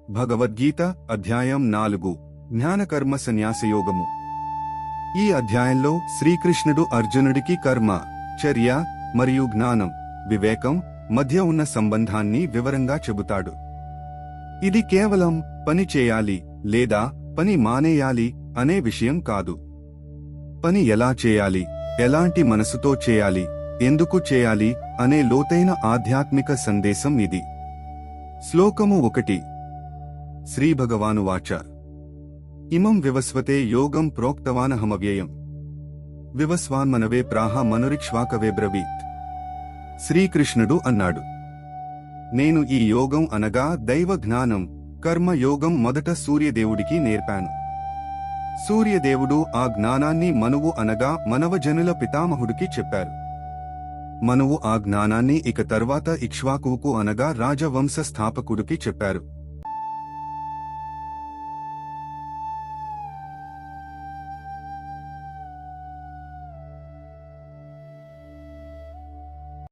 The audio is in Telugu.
భగవద్గీత అధ్యాయం 4 జ్ఞానకర్మ సన్యాసయోగము. ఈ అధ్యాయంలో శ్రీకృష్ణుడు అర్జునుడికి కర్మ, చర్య మరియు జ్ఞానం, వివేకం మధ్య ఉన్న సంబంధాన్ని వివరంగా చెబుతాడు. ఇది కేవలం పని చేయాలి లేదా పని మానేయాలి అనే విషయం కాదు. పని ఎలా చేయాలి, ఎలాంటి మనసుతో చేయాలి, ఎందుకు చేయాలి అనే లోతైన ఆధ్యాత్మిక సందేశం ఇది. శ్లోకము 1. శ్రీభగవానువాచ ఇమం వివస్వతే యోగం ప్రోక్తవానహమవ్యయం వివస్వాన్మనవే ప్రాహ మనురిక్ష్వాకవే బ్రవీత్. శ్రీకృష్ణుడు అన్నాడు, నేను ఈ యోగం అనగా దైవ జ్ఞానం, కర్మ యోగం మొదట సూర్యదేవుడికి నేర్పాను. సూర్యదేవుడు ఆ జ్ఞానాన్ని మనువు అనగా మనవజనుల పితామహుడికి చెప్పారు. మనువు ఆ జ్ఞానాన్ని ఇక తర్వాత ఇక్ష్వాకువుకు అనగా రాజవంశ స్థాపకుడికి చెప్పారు.